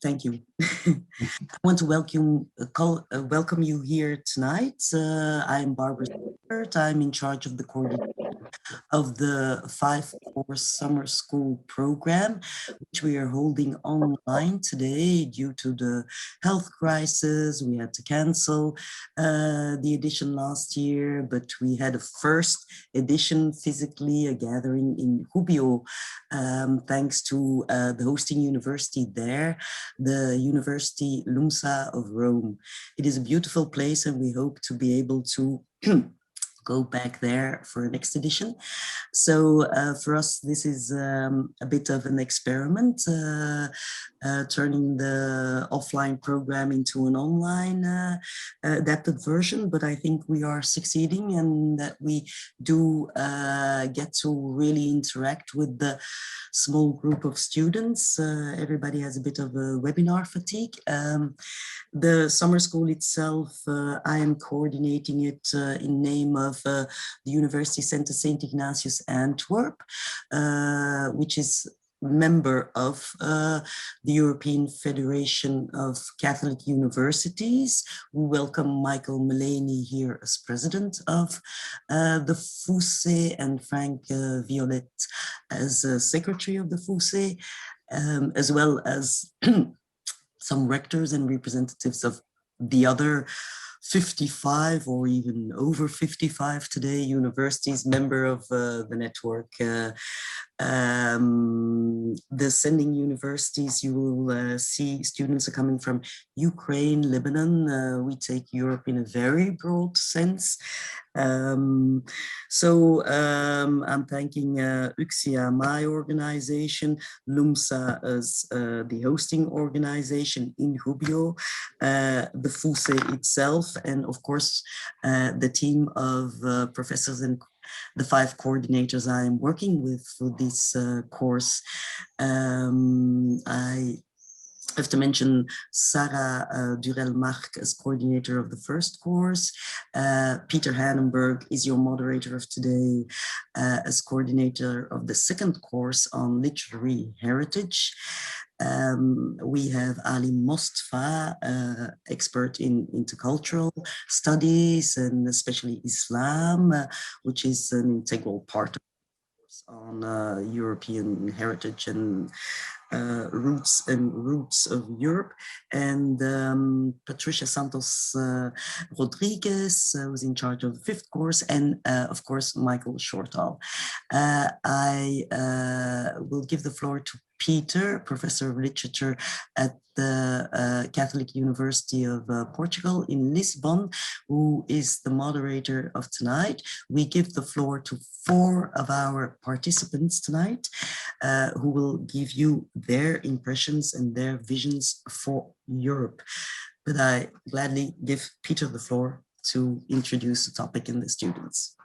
Thank you. I want to welcome you here tonight. I am Barbara Stewart. I'm in charge of the coordination of the 5-course summer school program, which we are holding online today due to the health crisis. We had to cancel the edition last year, but we had a first edition physically, a gathering in Gubbio, thanks to the hosting university there, the University LUMSA of Rome. It is a beautiful place and we hope to be able to go back there for a next edition. So for us, this is a bit of an experiment, turning the offline program into an online adapted version, but I think we are succeeding and that we do get to really interact with the small group of students. Everybody has a bit of a webinar fatigue. The summer school itself, I am coordinating it in name of the University Center St. Ignatius Antwerp, which is member of the European Federation of Catholic Universities. We welcome Michael Mullaney here as president of the FUCE and Frank Violet as secretary of the FUCE, as well as some rectors and representatives of the other 55 or even over 55 today universities member of the network. The sending universities, you will see students are coming from Ukraine, Lebanon. We take Europe in a very broad sense. I'm thanking UXIA, my organization, LUMSA as the hosting organization in Gubbio, the FUCE itself, and of course the team of professors and the 5 coordinators I am working with for this course. I have to mention Sara Durell as coordinator of the first course. Peter Hanenberg is your moderator of today as coordinator of the second course on literary heritage. We have Ali Mostafa, expert in intercultural studies and especially Islam, which is an integral part of the course on European heritage and roots of Europe, and Patricia Santos Rodriguez was in charge of the 5th course, and of course Michael Shortall. I will give the floor to Peter, professor of literature at the Catholic University of Portugal in Lisbon, who is the moderator of tonight. We give the floor to 4 of our participants tonight, who will give you their impressions and their visions for Europe. But I gladly give Peter the floor to introduce the topic and the students.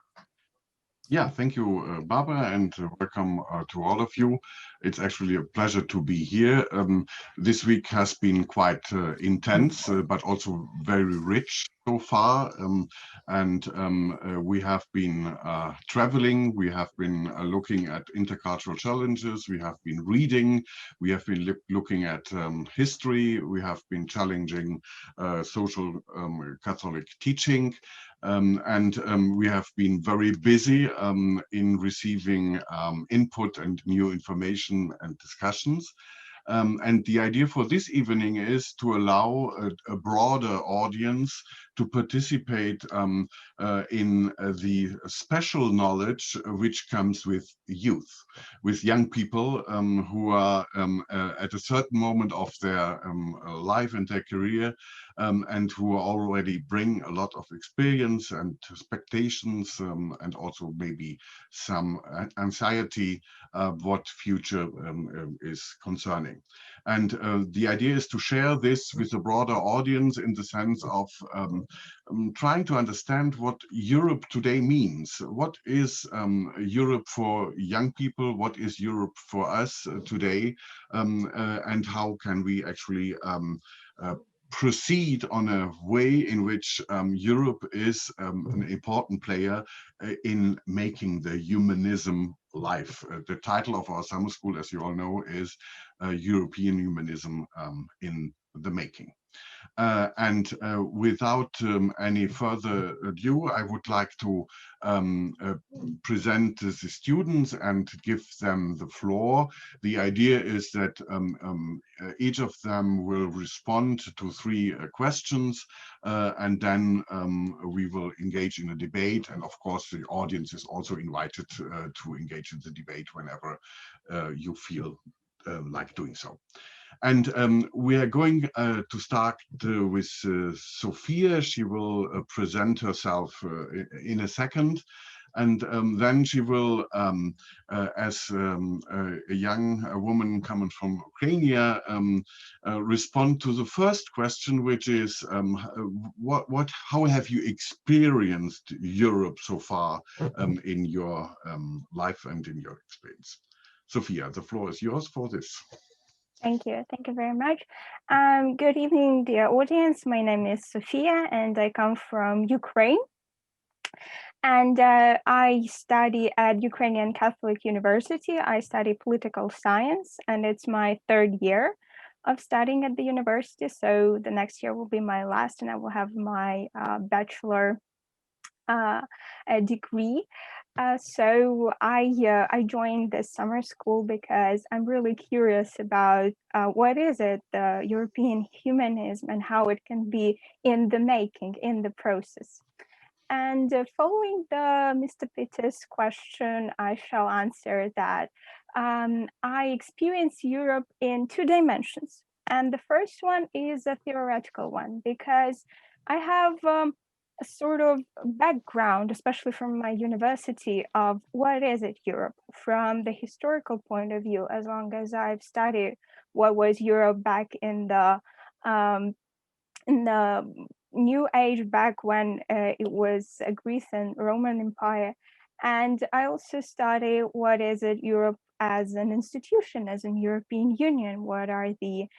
Yeah, thank you, Barbara, and welcome to all of you. It's actually a pleasure to be here. This week has been quite intense, but also very rich so far. We have been traveling, we have been looking at intercultural challenges, we have been reading, we have been looking at history, we have been challenging social Catholic teaching. We have been very busy in receiving input and new information and discussions. And the idea for this evening is to allow a broader audience to participate in the special knowledge which comes with youth, with young people who are at a certain moment of their life and their career, and who already bring a lot of experience and expectations, and also maybe some anxiety what future is concerning. And the idea is to share this with a broader audience in the sense of trying to understand what Europe today means. What is Europe for young people? What is Europe for us today? And how can we actually proceed on a way in which Europe is an important player in making the humanism life. The title of our summer school, as you all know, is European Humanism in the Making. And without any further ado, I would like to present the students and give them the floor. The idea is that each of them will respond to 3 questions, and then we will engage in a debate. And of course, the audience is also invited to engage in the debate whenever you feel like doing so. And we are going to start with Sophia. She will present herself in a second. And then she will, as a young woman coming from Ukraine, respond to the first question, which is, how have you experienced Europe so far in your life and in your experience? Sophia, the floor is yours for this. Thank you. Thank you very much. Good evening, dear audience. My name is Sophia, and I come from Ukraine. And I study at Ukrainian Catholic University. I study political science, and it's my 3rd year of studying at the university. So the next year will be my last, and I will have my bachelor degree. So I joined this summer school because I'm really curious about what is it, the European humanism, and how it can be in the making, in the process. And following the Mr. Peter's question, I shall answer that I experience Europe in 2 dimensions. And the first one is a theoretical one, because I have a sort of background, especially from my university, of what is it Europe from the historical point of view, as long as I've studied what was Europe back in the New Age, back when it was a Greece and Roman Empire. And I also study what is it Europe as an institution, as an European Union. What are the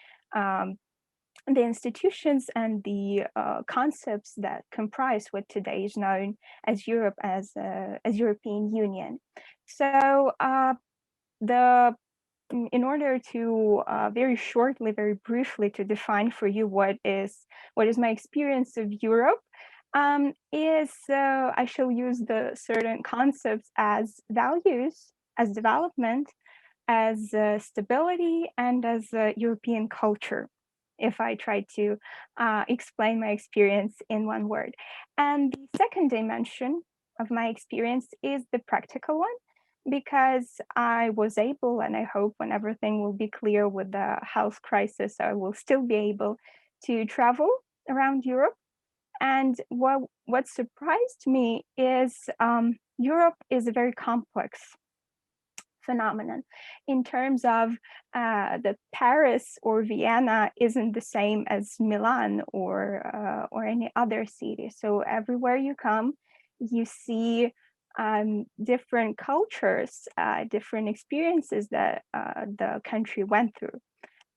institutions and the concepts that comprise what today is known as Europe, as European Union. So in order to very shortly, very briefly, to define for you what is my experience of Europe, I shall use the certain concepts as values, as development, as stability, and as European culture, if I try to explain my experience in one word. And the second dimension of my experience is the practical one, because I was able, and I hope when everything will be clear with the health crisis, I will still be able to travel around Europe. And what surprised me is Europe is a very complex phenomenon in terms of the Paris or Vienna isn't the same as Milan or any other city. So everywhere you come, you see different cultures, different experiences that the country went through.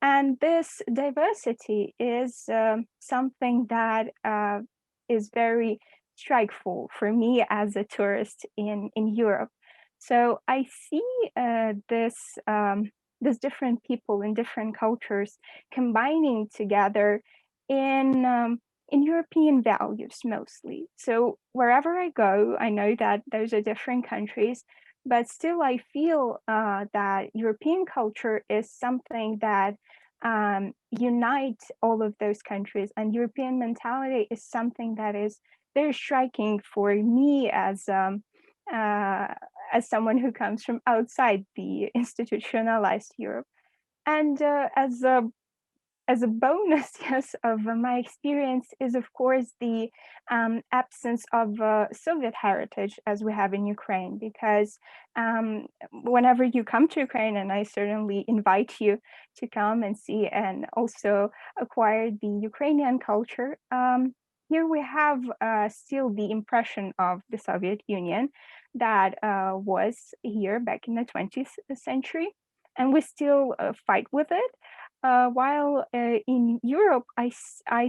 And this diversity is something that is very strikeful for me as a tourist in Europe. So I see this different people in different cultures combining together in European values mostly. So wherever I go, I know that those are different countries, but still I feel that European culture is something that unites all of those countries, and European mentality is something that is very striking for me as someone who comes from outside the institutionalized Europe. And as a bonus, yes, of my experience is, of course, the absence of Soviet heritage as we have in Ukraine, because whenever you come to Ukraine, and I certainly invite you to come and see and also acquire the Ukrainian culture, here we have still the impression of the Soviet Union that was here back in the 20th century, and we still fight with it. While in Europe, I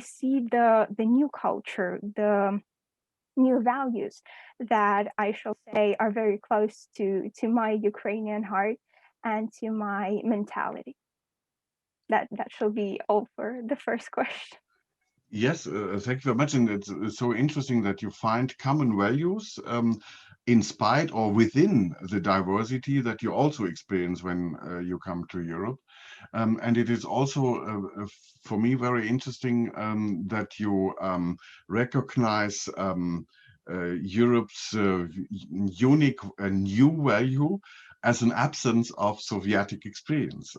see the new culture, the new values that I shall say are very close to my Ukrainian heart and to my mentality. That shall be all for the first question. Yes, thank you very much. And it's so interesting that you find common values in spite or within the diversity that you also experience when you come to Europe. And it is also, for me, very interesting that you recognize Europe's unique new value as an absence of Sovietic experience,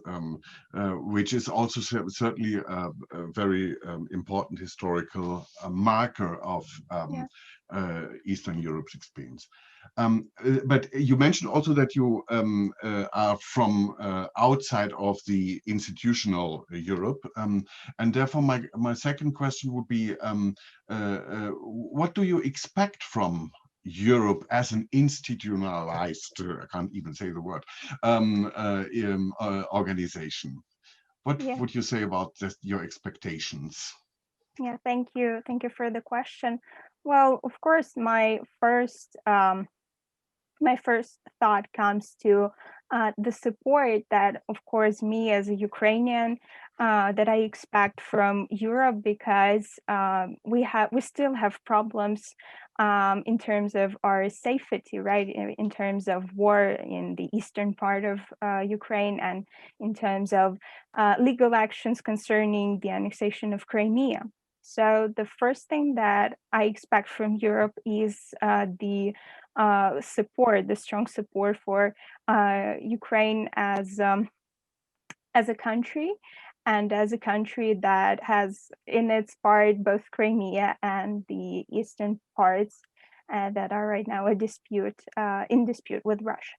which is also certainly a very important historical marker of Eastern Europe's experience. But you mentioned also that you are from outside of the institutional Europe, and therefore my second question would be, what do you expect from Europe as an institutionalized, I can't even say the word, organization? What would you say about your expectations? Yeah, thank you. Thank you for the question. Well, of course, my first thought comes to the support that, of course, me as a Ukrainian, that I expect from Europe, because we still have problems in terms of our safety, right? In terms of war in the eastern part of Ukraine, and in terms of legal actions concerning the annexation of Crimea. So the first thing that I expect from Europe is the strong support for Ukraine as a country, and as a country that has in its part both Crimea and the eastern parts that are right now in dispute with Russia.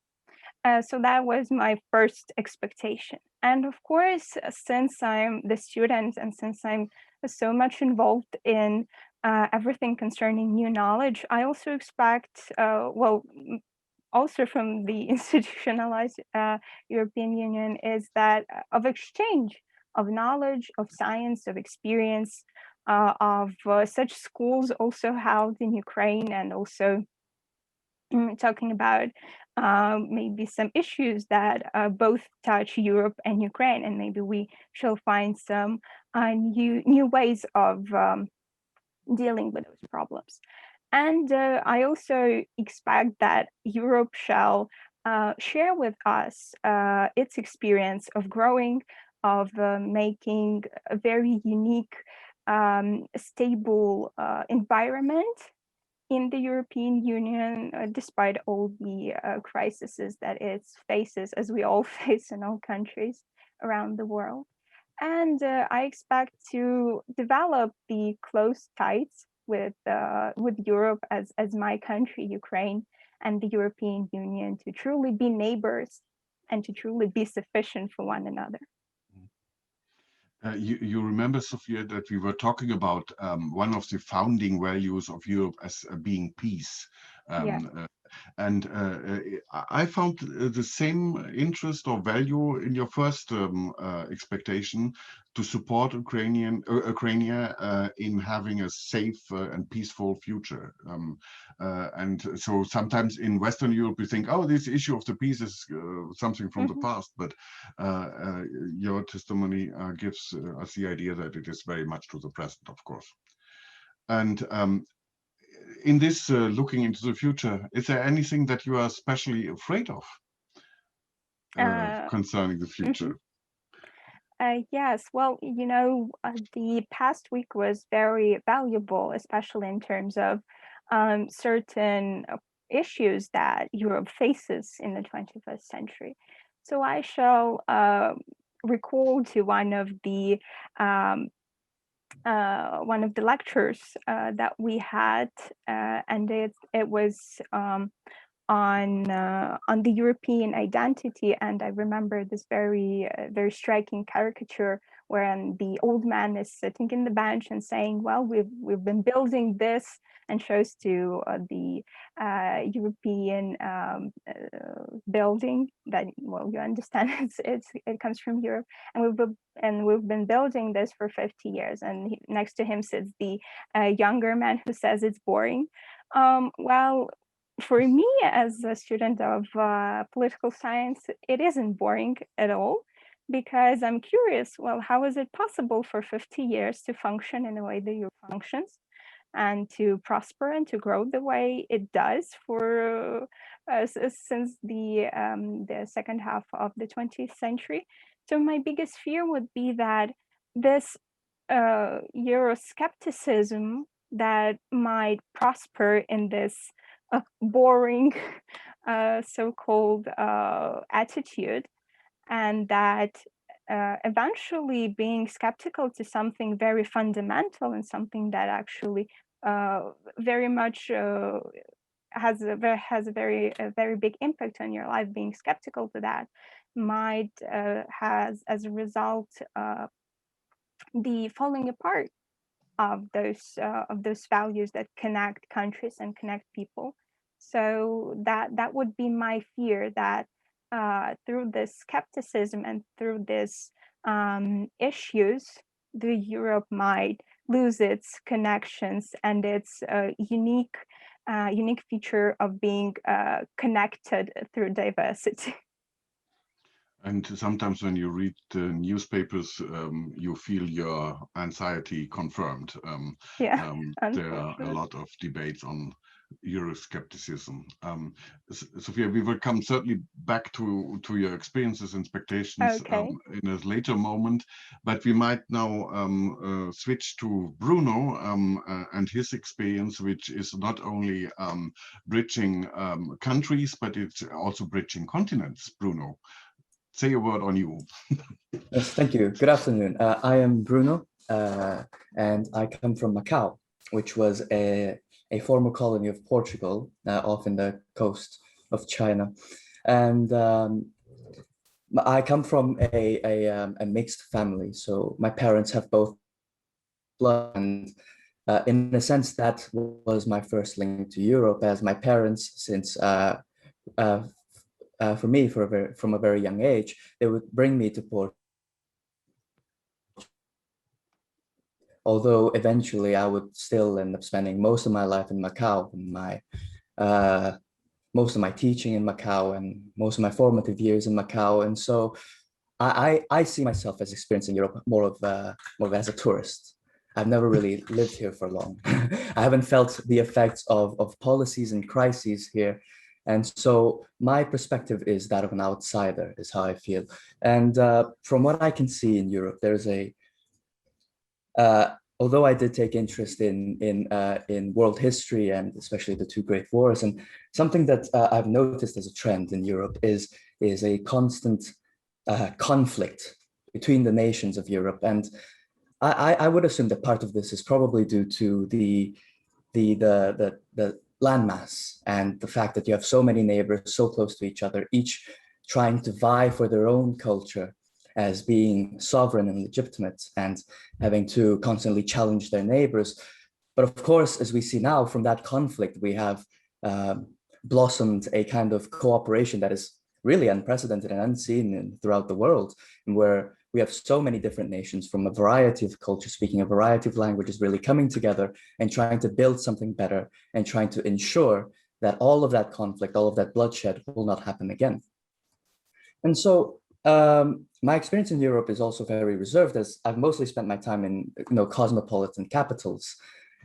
So that was my first expectation. And of course, since I'm the student and since I'm so much involved in everything concerning new knowledge, I also expect, also from the institutionalized European Union, is that of exchange of knowledge, of science, of experience, of such schools also held in Ukraine, and also talking about maybe some issues that both touch Europe and Ukraine, and maybe we shall find some new ways of dealing with those problems. And I also expect that Europe shall share with us its experience of growing, of making a very unique, stable environment in the European Union, despite all the crises that it faces, as we all face in all countries around the world. And I expect to develop the close ties with Europe as my country, Ukraine, and the European Union, to truly be neighbors and to truly be sufficient for one another. You remember, Sophia, that we were talking about one of the founding values of Europe as being peace. And I found the same interest or value in your first expectation to support Ukraine in having a safe and peaceful future. And so sometimes in Western Europe, we think, oh, this issue of the peace is something from the past. But your testimony gives us the idea that it is very much to the present, of course. And in this looking into the future, is there anything that you are especially afraid of concerning the future? Yes, well, the past week was very valuable, especially in terms of certain issues that Europe faces in the 21st century. So I shall recall to one of the lectures that we had, and it was on the European identity. And I remember this very striking caricature wherein the old man is sitting in the bench and saying, well, we've been building this, and shows to the European building that, well, you understand it comes from Europe, and we've been building this for 50 years. And next to him sits the younger man who says it's boring. Well, for me as a student of political science, it isn't boring at all, because I'm curious, well, how is it possible for 50 years to function in the way that Europe functions, and to prosper and to grow the way it does for since the second half of the 20th century? So my biggest fear would be that this Euroscepticism that might prosper in this boring so-called attitude, and that eventually being skeptical to something very fundamental and something that actually very much has a very big impact on your life, being skeptical to that might has as a result the falling apart of those values that connect countries and connect people. So that would be my fear, that through this skepticism and through this issues, the Europe might lose its connections and its unique feature of being connected through diversity. And sometimes when you read the newspapers, you feel your anxiety confirmed. Yeah, There are a lot of debates on Euroscepticism. Sophia, we will come certainly back to your experiences and expectations in a later moment, but we might now switch to Bruno and his experience, which is not only bridging countries, but it's also bridging continents. Bruno, say a word on you. Yes, thank you. Good afternoon. I am Bruno, and I come from Macau, which was a former colony of Portugal, off in the coast of China. And I come from a mixed family. So my parents have both blood, and in a sense, that was my first link to Europe, as my parents, since for me, from a very young age, they would bring me to Portugal. Although eventually I would still end up spending most of my life in Macau, and most of my teaching in Macau, and most of my formative years in Macau. And so I see myself as experiencing Europe more of as a tourist. I've never really lived here for long. I haven't felt the effects of policies and crises here. And so my perspective is that of an outsider, is how I feel. And from what I can see in Europe, there's although I did take interest in world history, and especially the two great wars, and something that I've noticed as a trend in Europe is a constant conflict between the nations of Europe. And I would assume that part of this is probably due to the landmass and the fact that you have so many neighbors so close to each other, each trying to vie for their own culture as being sovereign and legitimate, and having to constantly challenge their neighbors. But of course, as we see now from that conflict, we have blossomed a kind of cooperation that is really unprecedented and unseen throughout the world, and where we have so many different nations from a variety of cultures, speaking a variety of languages, really coming together and trying to build something better, and trying to ensure that all of that conflict, all of that bloodshed will not happen again. And so my experience in Europe is also very reserved, as I've mostly spent my time in cosmopolitan capitals.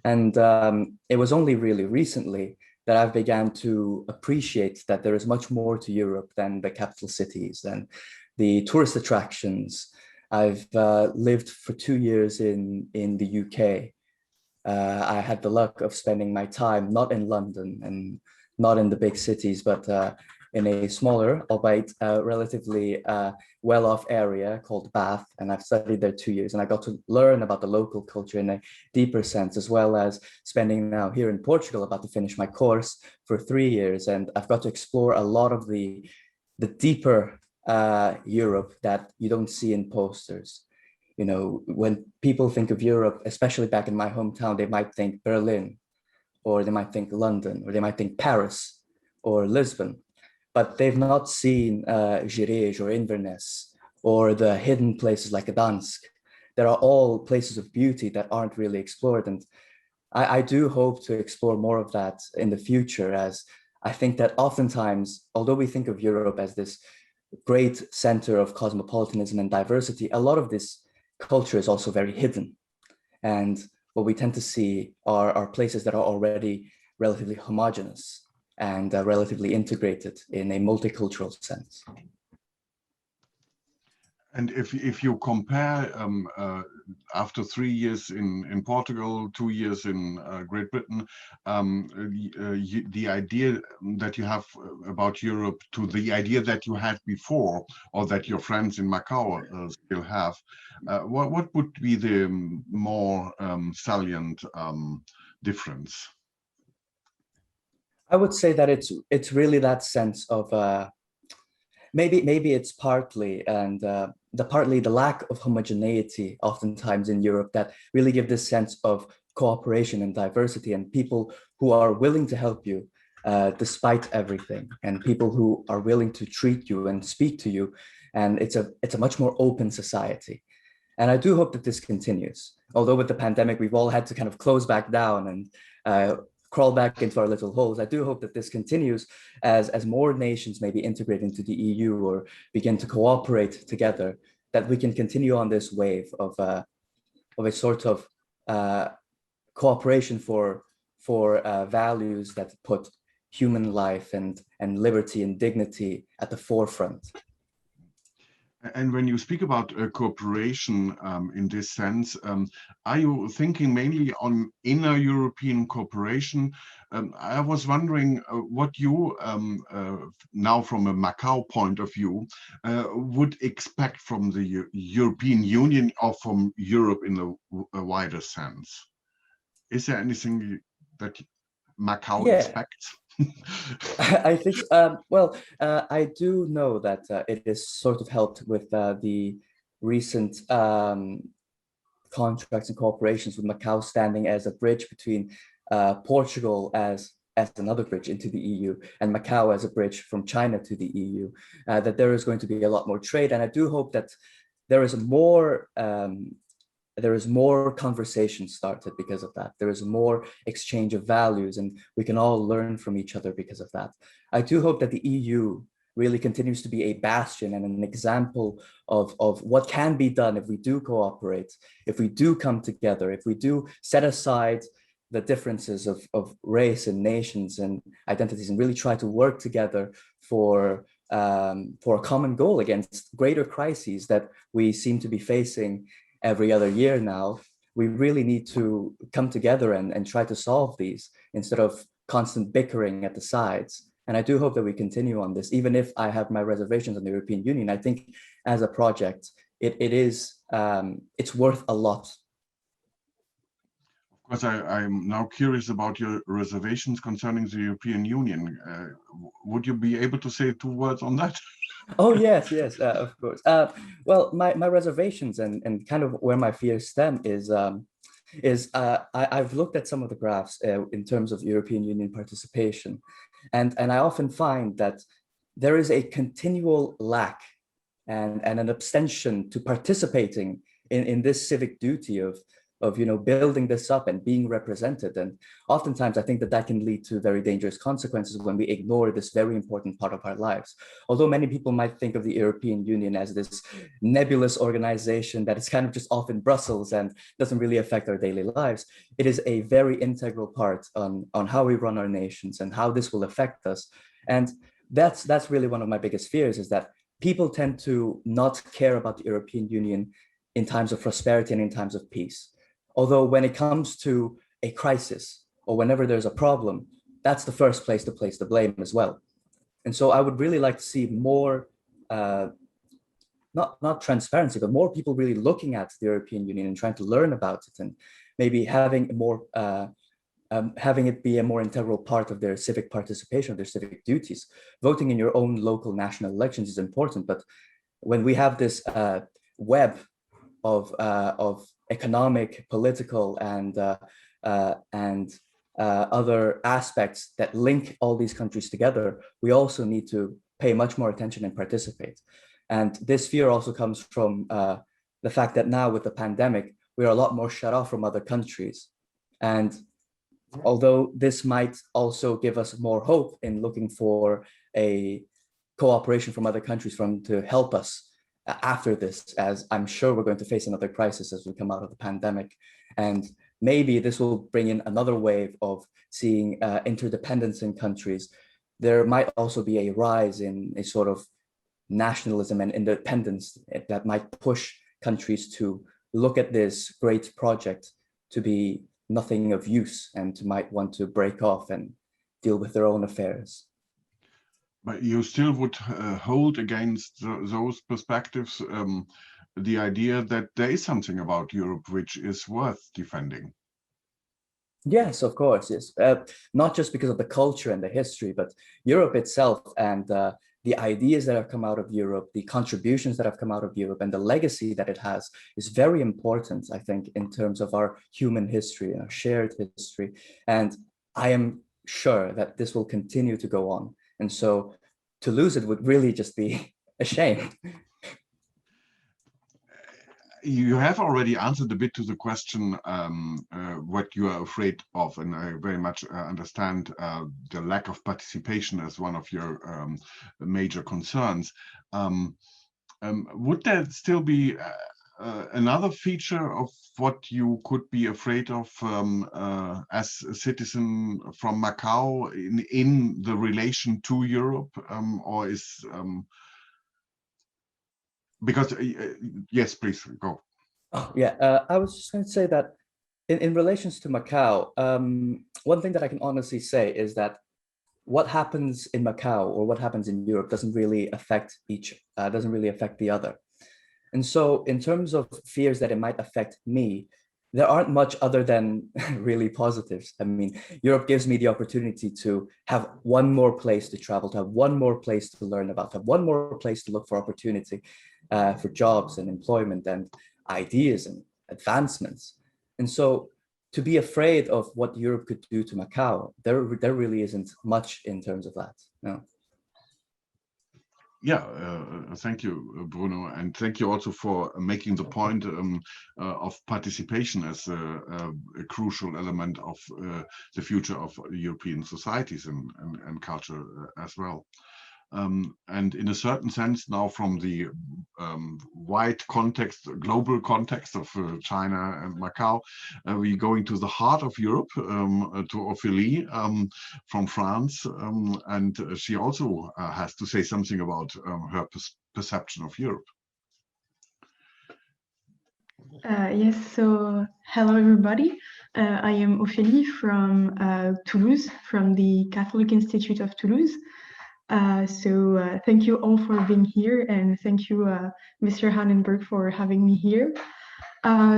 And it was only really recently that I've began to appreciate that there is much more to Europe than the capital cities and the tourist attractions. I've lived for 2 years in the UK. I had the luck of spending my time not in London and not in the big cities, but in a smaller, albeit relatively well-off area called Bath. And I've studied there 2 years, and I got to learn about the local culture in a deeper sense, as well as spending now here in Portugal, about to finish my course for 3 years. And I've got to explore a lot of the deeper Europe that you don't see in posters. You know, when people think of Europe, especially back in my hometown, they might think Berlin, or they might think London, or they might think Paris or Lisbon, but they've not seen Girege or Inverness, or the hidden places like Gdansk. There are all places of beauty that aren't really explored. And I do hope to explore more of that in the future, as I think that oftentimes, although we think of Europe as this great center of cosmopolitanism and diversity, a lot of this culture is also very hidden. And what we tend to see are places that are already relatively homogeneous and relatively integrated in a multicultural sense. And if you compare after 3 years in Portugal, 2 years in Great Britain, the idea that you have about Europe to the idea that you had before, or that your friends in Macau still have, what would be the more salient difference? I would say that it's really that sense of maybe it's partly partly the lack of homogeneity oftentimes in Europe that really give this sense of cooperation and diversity, and people who are willing to help you despite everything, and people who are willing to treat you and speak to you, and it's a much more open society. And I do hope that this continues. Although with the pandemic, we've all had to kind of close back down and crawl back into our little holes. I do hope that this continues as more nations maybe integrate into the EU or begin to cooperate together, that we can continue on this wave of a sort of cooperation for values that put human life and liberty and dignity at the forefront. And when you speak about cooperation in this sense, are you thinking mainly on inner European cooperation? I was wondering what you, now from a Macau point of view, would expect from the European Union or from Europe in a wider sense. Is there anything that Macau expects? I think, I do know that it has sort of helped with the recent contracts and cooperations with Macau standing as a bridge between Portugal as another bridge into the EU, and Macau as a bridge from China to the EU, that there is going to be a lot more trade. And I do hope that there is more conversation started because of that. There is more exchange of values, and we can all learn from each other because of that. I do hope that the EU really continues to be a bastion and an example of what can be done if we do cooperate, if we do come together, if we do set aside the differences of race and nations and identities and really try to work together for a common goal against greater crises that we seem to be facing every other year now. We really need to come together and try to solve these instead of constant bickering at the sides. And I do hope that we continue on this, even if I have my reservations on the European Union. I think as a project, it's worth a lot. Of course, I'm now curious about your reservations concerning the European Union. Would you be able to say 2 words on that? Oh, yes, of course. Well, my reservations and kind of where my fears stem is I've looked at some of the graphs in terms of European Union participation, and I often find that there is a continual lack and an abstention to participating in this civic duty of building this up and being represented. And oftentimes I think that can lead to very dangerous consequences when we ignore this very important part of our lives. Although many people might think of the European Union as this nebulous organization that is kind of just off in Brussels and doesn't really affect our daily lives, it is a very integral part on how we run our nations and how this will affect us. And that's really one of my biggest fears, is that people tend to not care about the European Union in times of prosperity and in times of peace. Although when it comes to a crisis or whenever there's a problem, that's the first place to place the blame as well. And so I would really like to see more, not transparency, but more people really looking at the European Union and trying to learn about it, and maybe having it be a more integral part of their civic participation, of their civic duties. Voting in your own local national elections is important, but when we have this web of economic, political, and other aspects that link all these countries together, we also need to pay much more attention and participate. And this fear also comes from the fact that now with the pandemic, we are a lot more shut off from other countries. And although this might also give us more hope in looking for a cooperation from other countries to help us after this, as I'm sure we're going to face another crisis as we come out of the pandemic. And maybe this will bring in another wave of seeing interdependence in countries. There might also be a rise in a sort of nationalism and independence that might push countries to look at this great project to be nothing of use and might want to break off and deal with their own affairs. But you still would hold against those perspectives the idea that there is something about Europe which is worth defending. Yes, of course, yes. Not just because of the culture and the history, but Europe itself and the ideas that have come out of Europe, the contributions that have come out of Europe, and the legacy that it has is very important, I think, in terms of our human history and our shared history. And I am sure that this will continue to go on. And so to lose it would really just be a shame. You have already answered a bit to the question what you are afraid of, and I very much understand the lack of participation as one of your major concerns. Would there still be another feature of what you could be afraid of as a citizen from Macau in the relation to Europe, or is because yes, please go. Oh, yeah, I was just going to say that in relations to Macau, one thing that I can honestly say is that what happens in Macau or what happens in Europe doesn't really affect the other. And so in terms of fears that it might affect me, there aren't much other than really positives. I mean, Europe gives me the opportunity to have one more place to travel, to have one more place to learn about, to have one more place to look for opportunity for jobs and employment and ideas and advancements. And so to be afraid of what Europe could do to Macau, there really isn't much in terms of that. No. Yeah, thank you, Bruno, and thank you also for making the point of participation as a crucial element of the future of European societies and culture as well. And in a certain sense, now from the wide context, global context of China and Macau, we're going to the heart of Europe, to Ophélie from France, and she also has to say something about her perception of Europe. Yes, so hello everybody. I am Ophélie from Toulouse, from the Catholic Institute of Toulouse. Thank you all for being here, and thank you, Mr. Hanenberg, for having me here.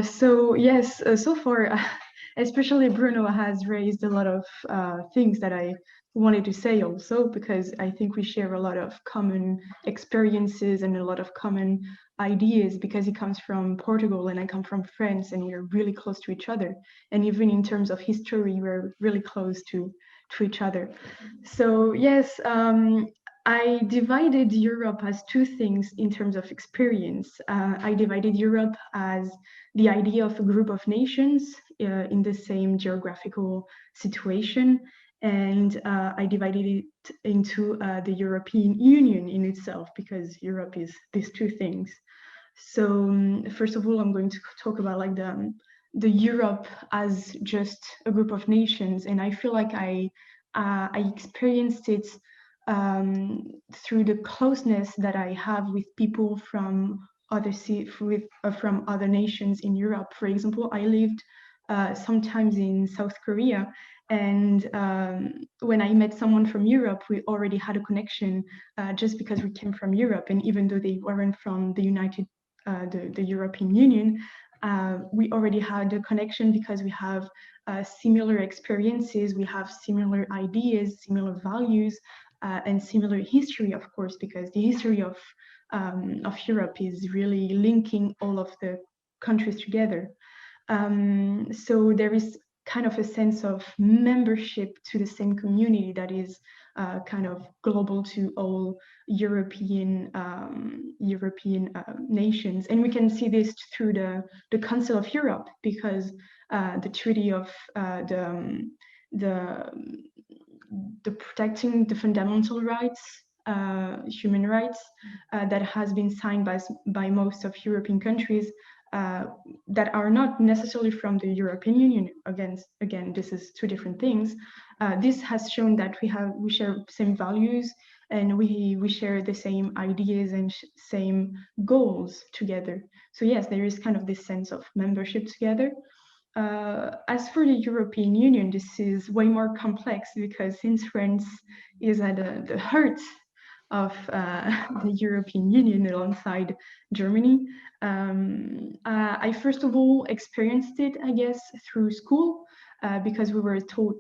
So far, especially Bruno has raised a lot of things that I wanted to say also, because I think we share a lot of common experiences and a lot of common ideas, because he comes from Portugal and I come from France, and we're really close to each other. And even in terms of history, we're really close to each other. So yes, I divided Europe as two things in terms of experience. I divided Europe as the idea of a group of nations in the same geographical situation, and I divided it into the European Union in itself, because Europe is these two things. So first of all, I'm going to talk about like the Europe as just a group of nations, and I feel like I experienced it through the closeness that I have with people from from other nations in Europe. For example, I lived sometimes in South Korea, and when I met someone from Europe, we already had a connection just because we came from Europe, and even though they weren't from the the European Union, we already had a connection because we have similar experiences, we have similar ideas, similar values, and similar history, of course, because the history of Europe is really linking all of the countries together. So there is kind of a sense of membership to the same community that is kind of global to all European nations, and we can see this through the Council of Europe, because the Treaty of the protecting the fundamental rights, human rights, that has been signed by most of European countries that are not necessarily from the European Union. Again, this is two different things. This has shown that we share same values, and we share the same ideas and same goals together. So yes, there is kind of this sense of membership together. As for the European Union, this is way more complex, because since France is at the heart of the European Union alongside Germany, I first of all experienced it, I guess, through school, because we were taught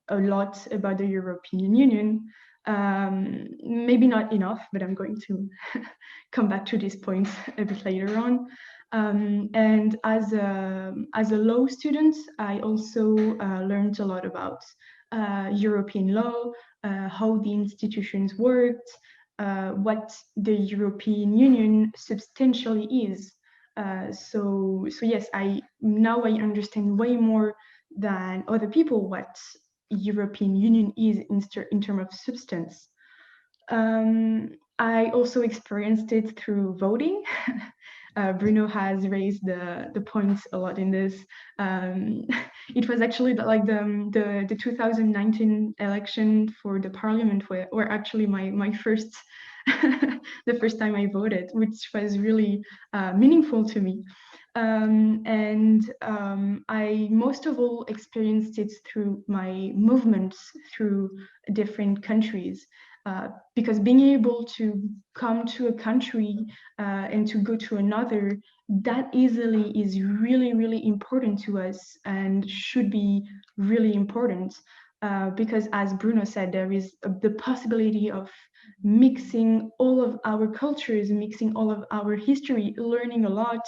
a lot about the European Union. Maybe not enough, but I'm going to come back to this point a bit later on. And as a law student, I also learned a lot about European law, how the institutions worked, what the European Union substantially is. So yes, now I understand way more than other people what European Union is in terms of substance. I also experienced it through voting. Bruno has raised the points a lot in this. It was actually like the 2019 election for the parliament were actually my first the first time I voted, which was really meaningful to me. I most of all experienced it through my movements through different countries. Because being able to come to a country and to go to another that easily is really, really important to us, and should be really important, because as Bruno said, there is the possibility of mixing all of our cultures, mixing all of our history, learning a lot,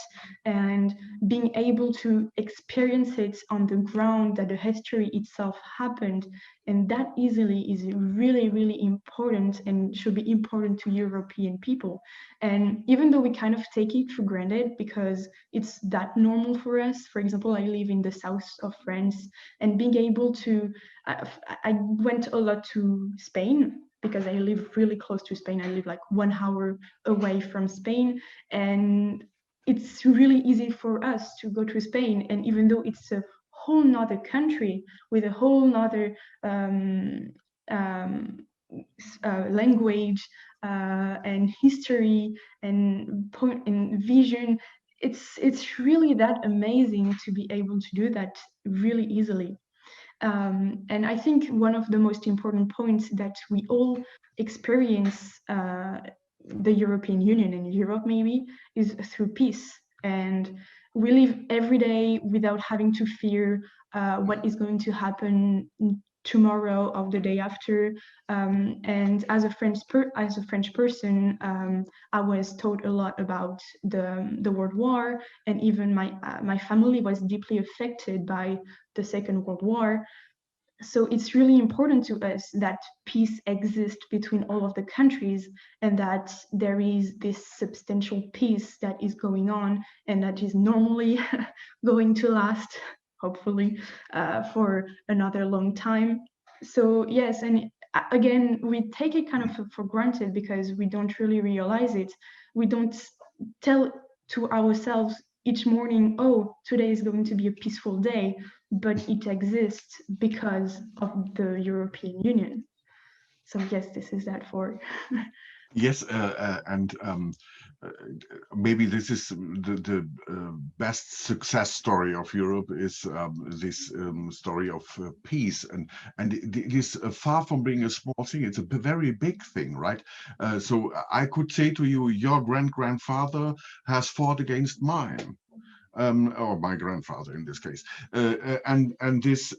and being able to experience it on the ground, that the history itself happened. And that easily is really, really important, and should be important to European people. And even though we kind of take it for granted because it's that normal for us, for example, I live in the south of France, and being able to, I went a lot to Spain, because I live really close to Spain. I live like 1 hour away from Spain, and it's really easy for us to go to Spain. And even though it's a whole nother country with a whole nother language and history and point and vision, it's really that amazing to be able to do that really easily. And I think one of the most important points that we all experience the European Union and Europe maybe is through peace. And we live every day without having to fear what is going to happen tomorrow or the day after. And as a French person, I was taught a lot about the World War, and even my family was deeply affected by the Second World War. So it's really important to us that peace exists between all of the countries, and that there is this substantial peace that is going on, and that is normally going to last, hopefully, for another long time. So yes, and again, we take it kind of for granted because we don't really realize it. We don't tell to ourselves each morning, oh, today is going to be a peaceful day, but it exists because of the European Union. So yes, this is that for. Yes, maybe this is the best success story of Europe is this story of peace, and it is far from being a small thing. It's a very big thing, right? So I could say to you, your grandfather has fought against mine. Or my grandfather in this case, and this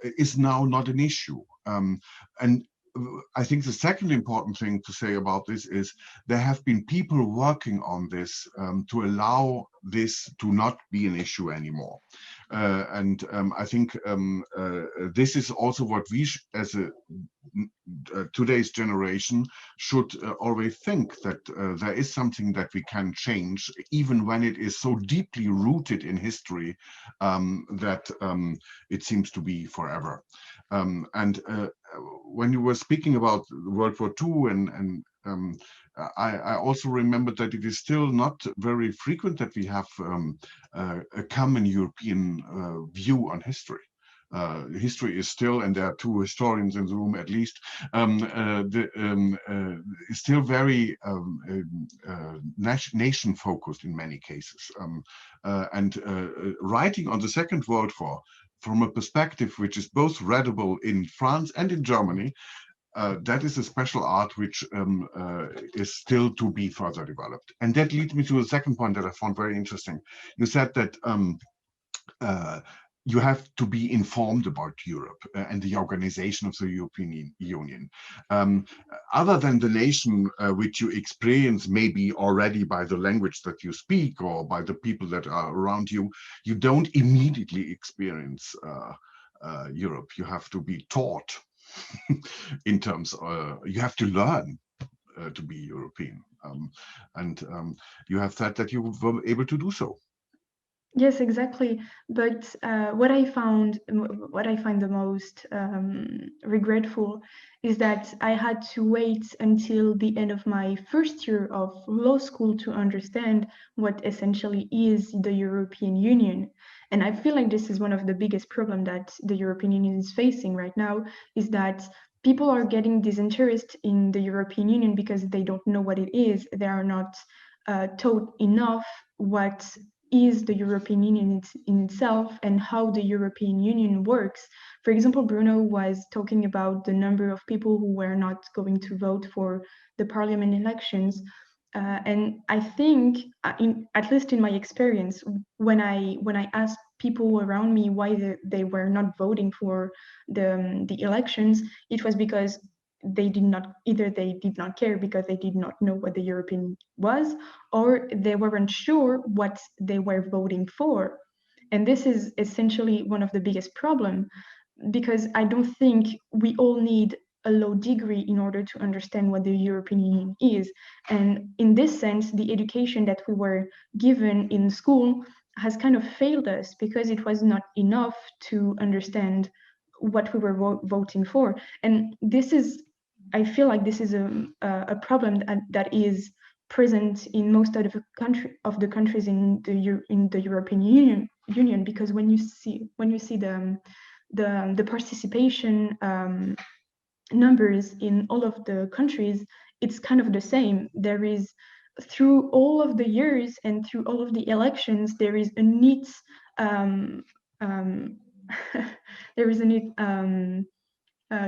is now not an issue. And I think the second important thing to say about this is there have been people working on this to allow this to not be an issue anymore. And I think this is also what we as a today's generation should always think, that there is something that we can change, even when it is so deeply rooted in history that it seems to be forever. And when you were speaking about World War II, and I also remember that it is still not very frequent that we have a common European view on history. History is still, and there are two historians in the room at least, is still very nation focused in many cases. Writing on the Second World War from a perspective which is both readable in France and in Germany, that is a special art which is still to be further developed. And that leads me to a second point that I found very interesting. You said that you have to be informed about Europe and the organization of the European Union. Other than the nation which you experience maybe already by the language that you speak or by the people that are around you, you don't immediately experience Europe. You have to be taught in terms of, you have to learn to be European. You have said that you were able to do so. Yes, exactly. But what I find the most regretful is that I had to wait until the end of my first year of law school to understand what essentially is the European Union. And I feel like this is one of the biggest problems that the European Union is facing right now, is that people are getting disinterest in the European Union because they don't know what it is. They are not taught enough what is the European Union in itself and how the European Union works. For example, Bruno was talking about the number of people who were not going to vote for the parliament elections. And I think, at least in my experience, when I asked people around me why they were not voting for the elections, it was because they did not care because they did not know what the European was, or they weren't sure what they were voting for. And this is essentially one of the biggest problems, because I don't think we all need a law degree in order to understand what the European Union is. And in this sense, the education that we were given in school has kind of failed us, because it was not enough to understand what we were voting for. And this is, I feel like this is a problem that is present in most of the countries in the European Union, because when you see the participation numbers in all of the countries, it's kind of the same. There is, through all of the years and through all of the elections, there is a neat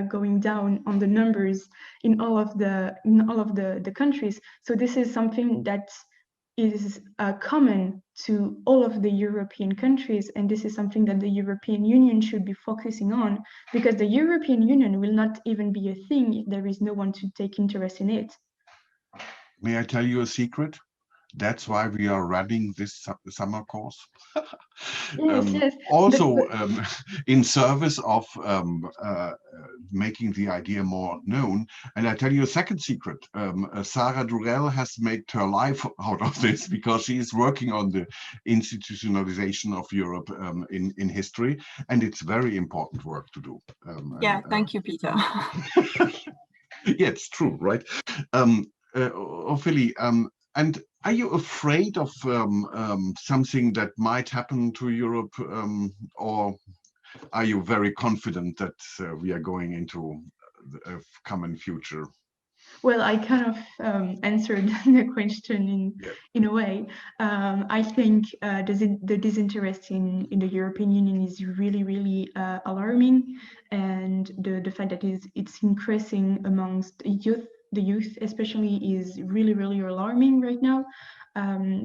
going down on the numbers in all of the countries. So this is something that is common to all of the European countries, and this is something that the European Union should be focusing on, because the European Union will not even be a thing if there is no one to take interest in it. May I tell you a secret? That's why we are running this summer course. Yes. Also, in service of making the idea more known. And I tell you a second secret. Sara Durell has made her life out of this, because she is working on the institutionalization of Europe in history. And it's very important work to do. Thank you, Peter. Yeah, it's true, right? Ophelie, and are you afraid of something that might happen to Europe, or are you very confident that we are going into a common future? Well, I kind of answered the question in a way. I think the disinterest in the European Union is really, really alarming, and the fact that it's increasing amongst the youth especially is really, really alarming right now,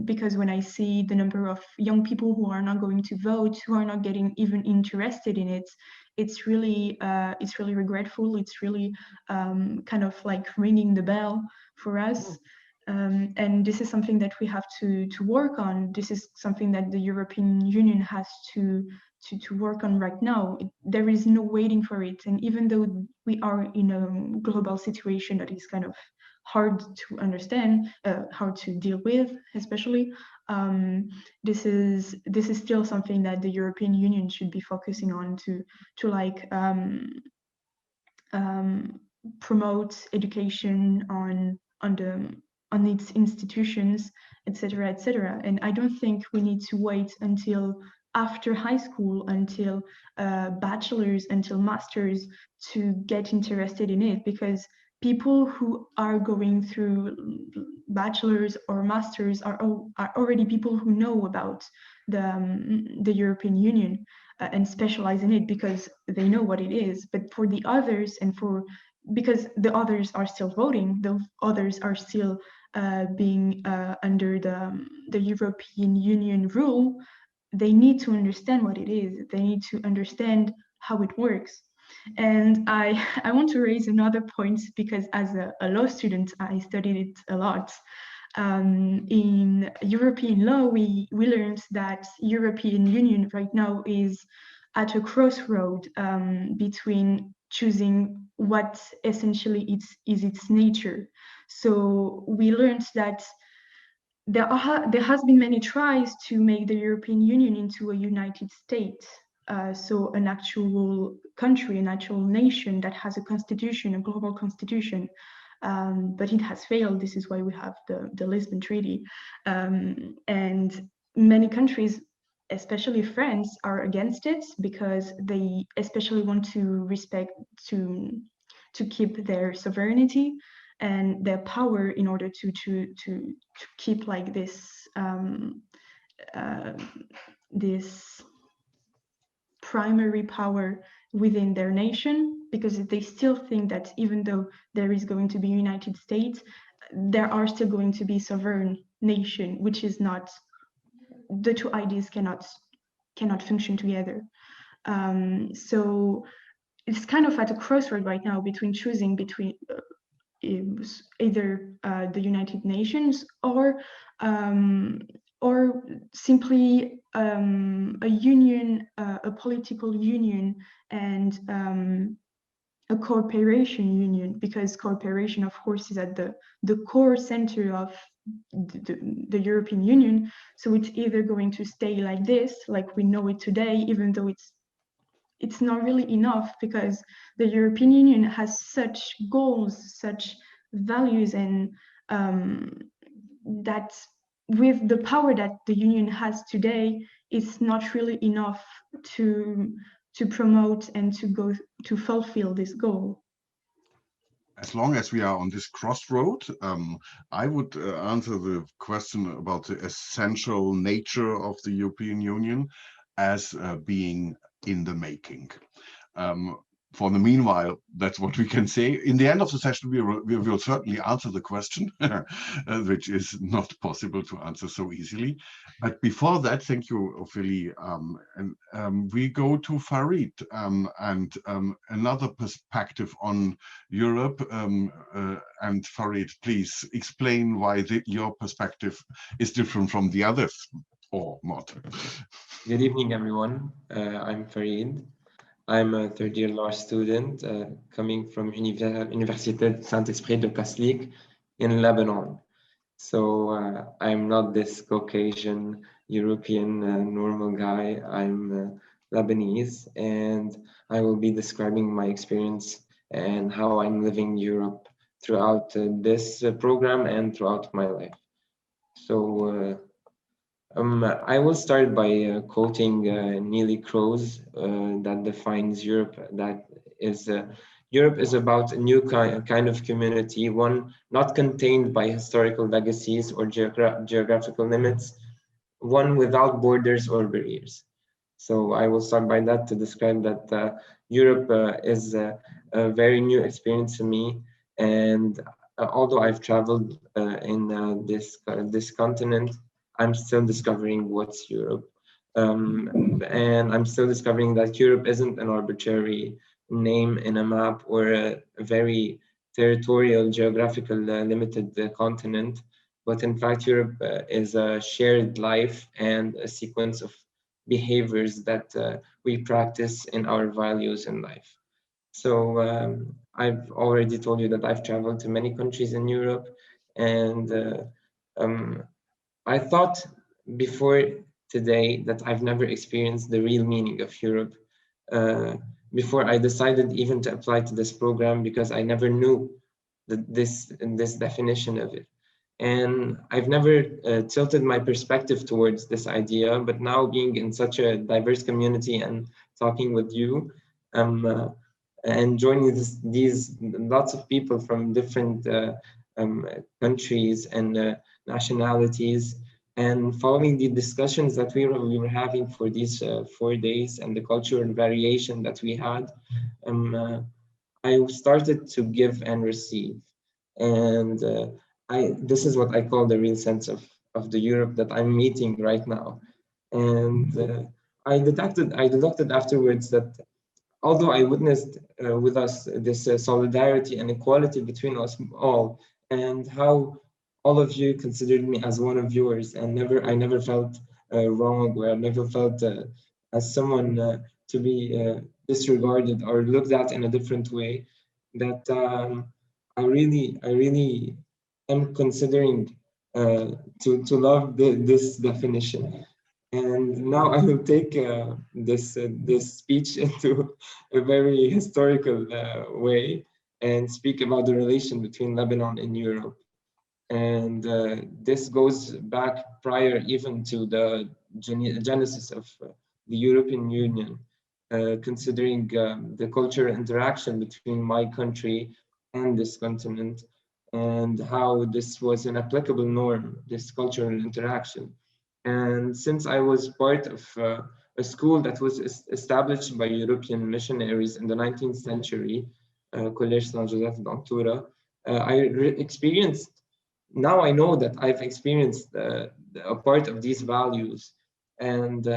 because when I see the number of young people who are not going to vote, who are not getting even interested in it, it's really regretful. It's really kind of like ringing the bell for us. And this is something that we have to work on. This is something that the European Union has to work on right now. There is no waiting for it. And even though we are in a global situation that is kind of hard to understand, hard to deal with, especially, this is still something that the European Union should be focusing on to like promote education on its institutions, etc., etc. And I don't think we need to wait until after high school, until bachelor's, until master's to get interested in it, because people who are going through bachelor's or master's are already people who know about the European Union and specialize in it because they know what it is. But for the others, and because the others are still voting, the others are still being under the European Union rule, they need to understand what it is. They need to understand how it works. And I want to raise another point, because as a law student, I studied it a lot. In European law, we learned that European Union right now is at a crossroad between choosing what essentially is its nature. So we learned that there has been many tries to make the European Union into a united state. So an actual country, an actual nation that has a constitution, a global constitution. But it has failed. This is why we have the Lisbon Treaty. And many countries, especially France, are against it because they especially want to keep their sovereignty and their power in order to keep like this this primary power within their nation, because they still think that even though there is going to be United States, there are still going to be sovereign nation, which is not, the two ideas cannot function together. So it's kind of at a crossroad right now between choosing between either the United Nations or simply a union, a political union, and a cooperation union, because cooperation, of course, is at the core center of the European Union. So it's either going to stay like this, like we know it today, even though it's not really enough, because the European Union has such goals, such values, and that with the power that the Union has today, it's not really enough to promote and to fulfill this goal. As long as we are on this crossroad, I would answer the question about the essential nature of the European Union as being in the making. For the meanwhile, that's what we can say. In the end of the session, we will certainly answer the question, which is not possible to answer so easily. But before that, thank you, Ophélie. We go to Farid and another perspective on Europe. And Farid, please explain why your perspective is different from the others, or not. Good evening, everyone. I'm Farid. I'm a third-year law student coming from Université Saint-Esprit de Kaslik in Lebanon. So I'm not this Caucasian European normal guy. I'm Lebanese, and I will be describing my experience and how I'm living Europe throughout this program and throughout my life. So I will start by quoting Neelie Kroes that defines Europe. That is, Europe is about a new kind of community, one not contained by historical legacies or geographical limits, one without borders or barriers. So I will start by that to describe that Europe is a very new experience to me. And although I've traveled in this continent, I'm still discovering what's Europe. And I'm still discovering that Europe isn't an arbitrary name in a map or a very territorial, geographical, limited continent, but in fact, Europe is a shared life and a sequence of behaviors that we practice in our values in life. So I've already told you that I've traveled to many countries in Europe, and I thought before today that I've never experienced the real meaning of Europe before I decided even to apply to this program, because I never knew this definition of it. And I've never tilted my perspective towards this idea, but now being in such a diverse community and talking with you, and joining these lots of people from different countries and nationalities, and following the discussions that we were having for these 4 days and the cultural variation that we had, I started to give and receive. And this is what I call the real sense of the Europe that I'm meeting right now. And I deducted afterwards that although I witnessed with us this solidarity and equality between us all, and how all of you considered me as one of yours, and I never felt wrong, or I never felt as someone to be disregarded or looked at in a different way, that I really am considering to love this definition. And now I will take this speech into a very historical way and speak about the relation between Lebanon and Europe. And this goes back prior even to the genesis of the European Union, considering the cultural interaction between my country and this continent, and how this was an applicable norm, this cultural interaction. And since I was part of a school that was established by European missionaries in the 19th century, Collège Saint-Joseph d'Antura, I experienced, now I know that I've experienced a part of these values, and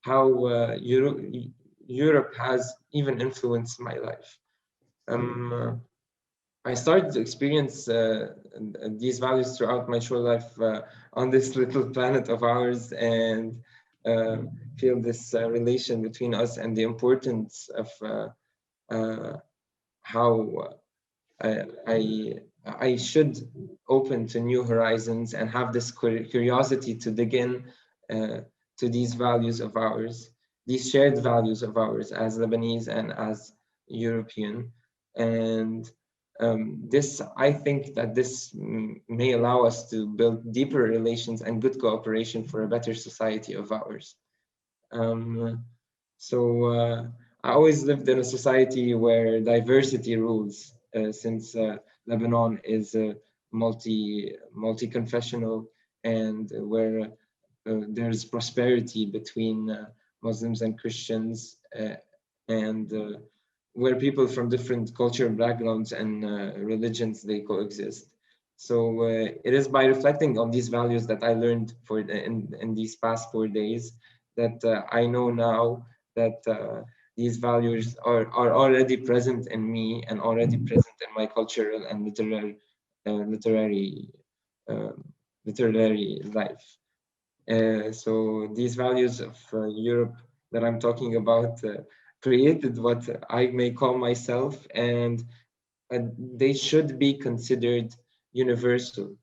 how Europe has even influenced my life. I started to experience these values throughout my short life on this little planet of ours, and feel this relation between us and the importance of how I should open to new horizons and have this curiosity to dig in to these values of ours, these shared values of ours as Lebanese and as European. And I think that this may allow us to build deeper relations and good cooperation for a better society of ours. I always lived in a society where diversity rules, since Lebanon is multi-confessional, and where there's prosperity between Muslims and Christians, and where people from different cultural backgrounds and religions, they coexist. So it is by reflecting on these values that I learned in these past 4 days, that I know now that these values are already present in me and already present in my cultural and literary life. So these values of Europe that I'm talking about created what I may call myself, and they should be considered universal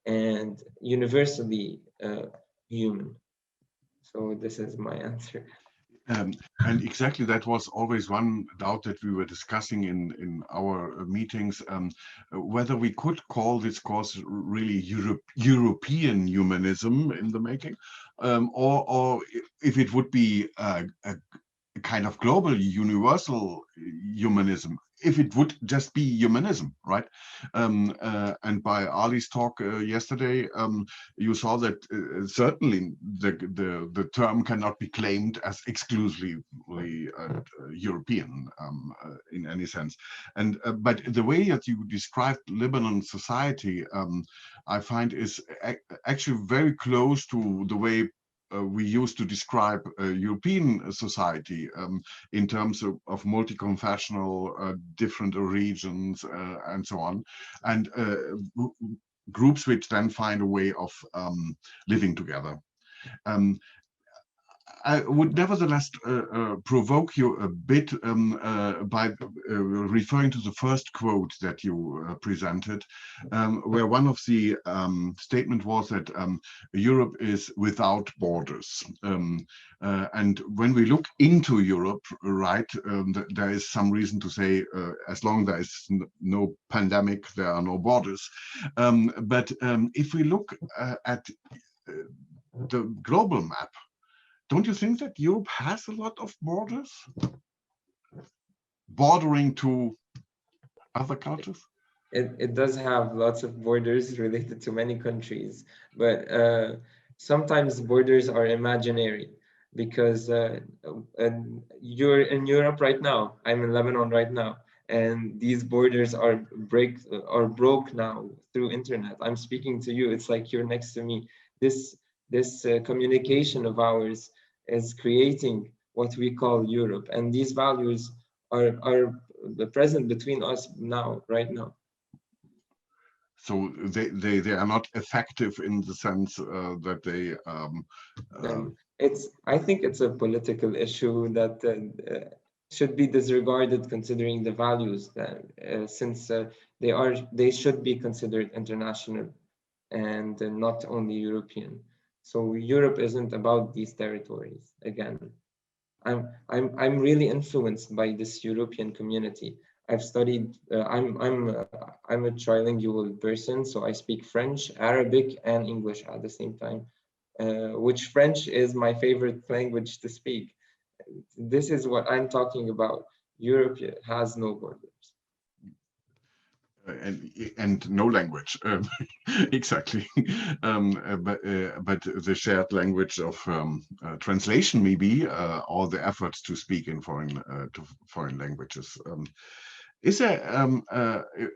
and universally human. So this is my answer. And exactly, that was always one doubt that we were discussing in our meetings, whether we could call this course really European humanism in the making, or if it would be a kind of global, universal humanism, if it would just be humanism, right? And by Ali's talk yesterday, you saw that certainly the term cannot be claimed as exclusively European in any sense. And but the way that you described Lebanon society, I find is actually very close to the way we use to describe European society in terms of multi-confessional, different regions, and so on, and groups which then find a way of living together. I would nevertheless provoke you a bit by referring to the first quote that you presented, where one of the statement was that Europe is without borders. And when we look into Europe, right, there is some reason to say, as long as there is no pandemic, there are no borders. But if we look at the global map, don't you think that Europe has a lot of borders, bordering to other cultures? It does have lots of borders related to many countries, but sometimes borders are imaginary, because you're in Europe right now, I'm in Lebanon right now, and these borders are broke now through internet. I'm speaking to you, it's like you're next to me. This communication of ours is creating what we call Europe, and these values are present between us now, right now. So they are not effective in the sense that they. I think it's a political issue that should be disregarded, considering the values that since they should be considered international and not only European. So Europe isn't about these territories. Again, I'm really influenced by this European community. I've studied. I'm a trilingual person, so I speak French, Arabic, and English at the same time. Which French is my favorite language to speak. This is what I'm talking about. Europe has no borders. And no language, exactly. But the shared language of translation, maybe, or the efforts to speak in foreign languages. Is there,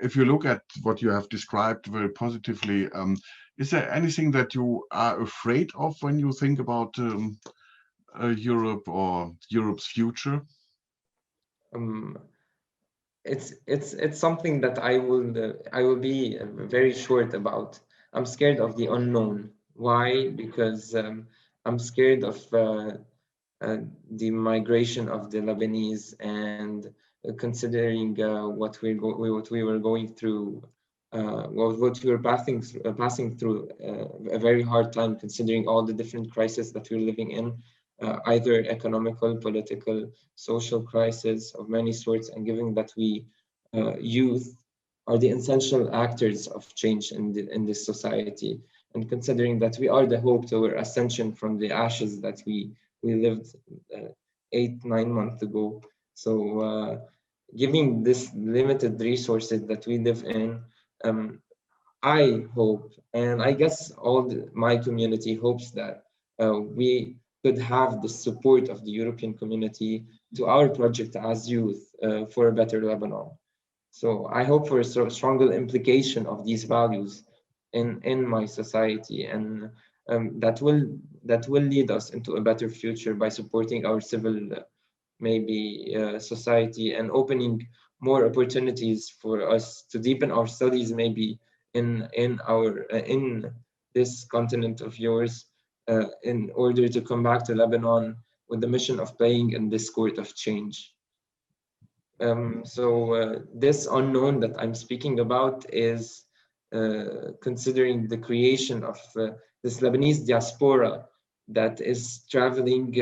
if you look at what you have described very positively, is there anything that you are afraid of when you think about Europe or Europe's future? It's something that I will be very short about. I'm scared of the unknown. Why? Because I'm scared of the migration of the Lebanese, and considering what we were going through, what we were passing through a very hard time, considering all the different crises that we're living in. Either economical, political, social crisis of many sorts, and given that we youth are the essential actors of change in this society, and considering that we are the hope to our ascension from the ashes that we lived 8-9 months ago. So giving this limited resources that we live in, I hope, and I guess my community hopes, that we could have the support of the European community to our project as youth for a better Lebanon. So I hope for a stronger implication of these values in my society, and that will lead us into a better future by supporting our civil society, and opening more opportunities for us to deepen our studies, maybe in this continent of yours, in order to come back to Lebanon with the mission of playing in this court of change. So this unknown that I'm speaking about is considering the creation of this Lebanese diaspora that is traveling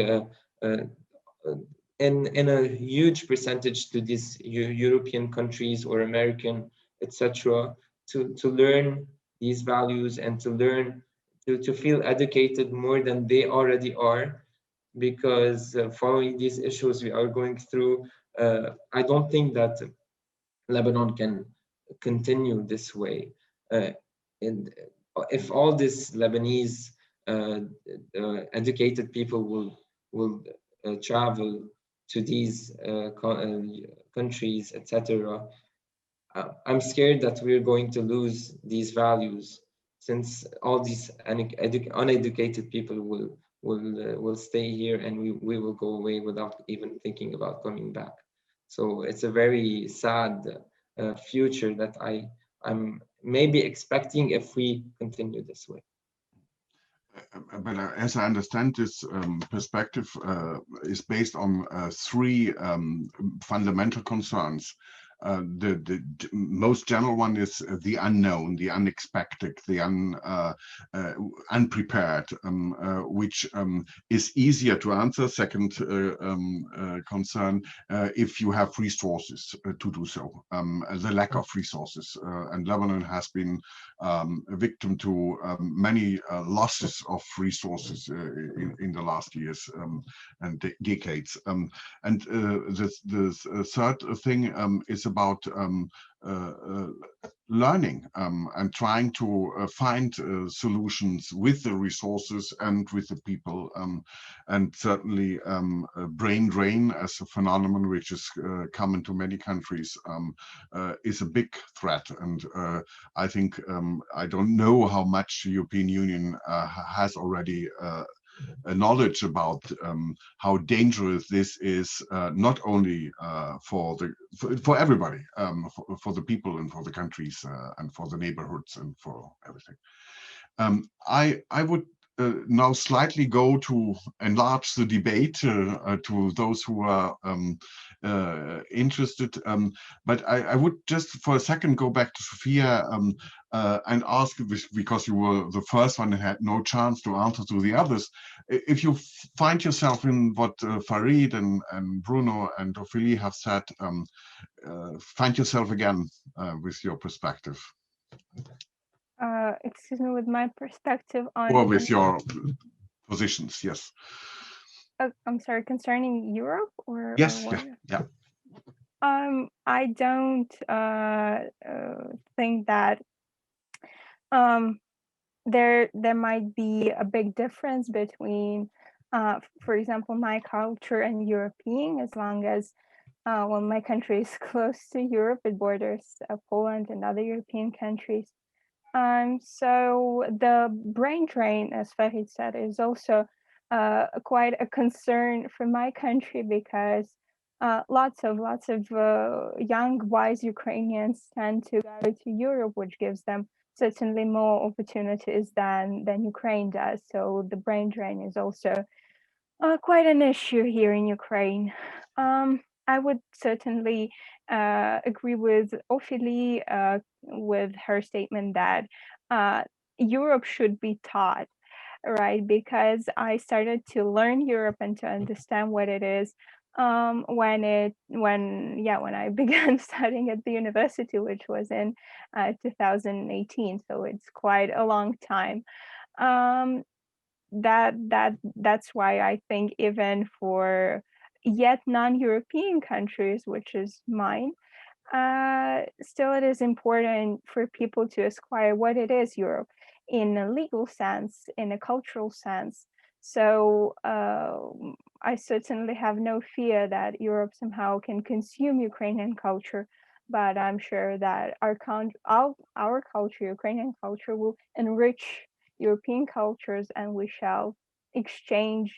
in a huge percentage to these European countries or American, etc., to learn these values, and to learn to feel educated more than they already are, because following these issues we are going through, I don't think that Lebanon can continue this way. And if all these Lebanese educated people will travel to these countries, etc., I'm scared that we're going to lose these values, since all these uneducated people will stay here, and we will go away without even thinking about coming back. So it's a very sad future that I'm maybe expecting if we continue this way. But as I understand, this perspective is based on three fundamental concerns. The most general one is the unknown, the unexpected, the unprepared, which is easier to answer. Second concern, if you have resources to do so, the lack of resources. And Lebanon has been a victim to many losses of resources in the last years and decades. And the third thing is about learning and trying to find solutions with the resources and with the people, and certainly brain drain as a phenomenon which is common to many countries is a big threat. And I think I don't know how much the European Union has already knowledge about how dangerous this is, not only for everybody, for the people and for the countries and for the neighborhoods and for everything. I would now slightly go to enlarge the debate to those who are interested, but I would just for a second go back to Sophia and ask, because you were the first one and had no chance to answer to the others, if you find yourself in what Farid and Bruno and Ophélie have said, find yourself again with your perspective. Excuse me, with my perspective on... Or with your positions, yes. I'm sorry, concerning Europe or... Yes, or yeah. I don't think that there might be a big difference between, for example, my culture and European, as long as well, my country is close to Europe, it borders Poland and other European countries. So the brain drain, as Farid said, is also quite a concern for my country, because lots of young, wise Ukrainians tend to go to Europe, which gives them certainly more opportunities than Ukraine does. So the brain drain is also quite an issue here in Ukraine. I would certainly agree with Ophélie with her statement that Europe should be taught, right? Because I started to learn Europe and to understand what it is when I began studying at the university, which was in 2018. So it's quite a long time. That's why I think even for yet non-European countries, which is mine, still it is important for people to acquire what it is Europe in a legal sense, in a cultural sense. So I certainly have no fear that Europe somehow can consume Ukrainian culture, but I'm sure that our culture, Ukrainian culture, will enrich European cultures, and we shall exchange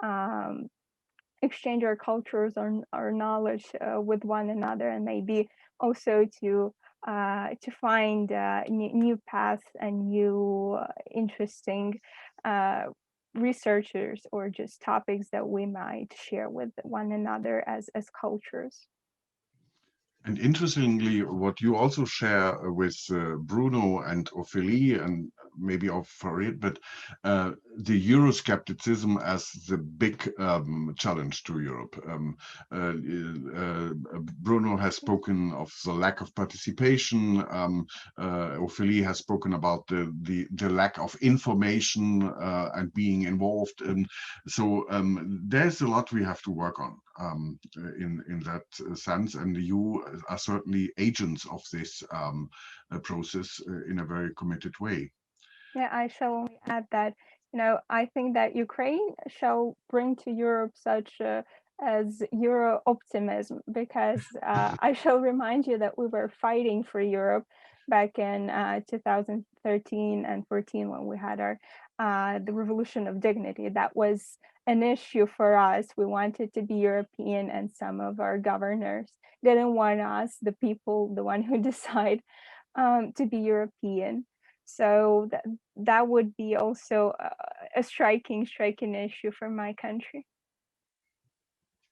our cultures, our knowledge with one another, and maybe also to find new paths and new interesting researchers or just topics that we might share with one another as cultures. And interestingly, what you also share with Bruno and Ophélie, and maybe of Farid, but the Euroscepticism as the big challenge to Europe. Bruno has spoken of the lack of participation. Ophélie has spoken about the lack of information and being involved. And so there's a lot we have to work on in that sense. And you are certainly agents of this process in a very committed way. Yeah, I shall only add that, I think that Ukraine shall bring to Europe such as Euro-optimism, because I shall remind you that we were fighting for Europe back in 2013 and 14 when we had our the revolution of dignity. That was an issue for us. We wanted to be European, and some of our governors didn't want us, the people, the one who decide, to be European. So that would be also a striking issue for my country.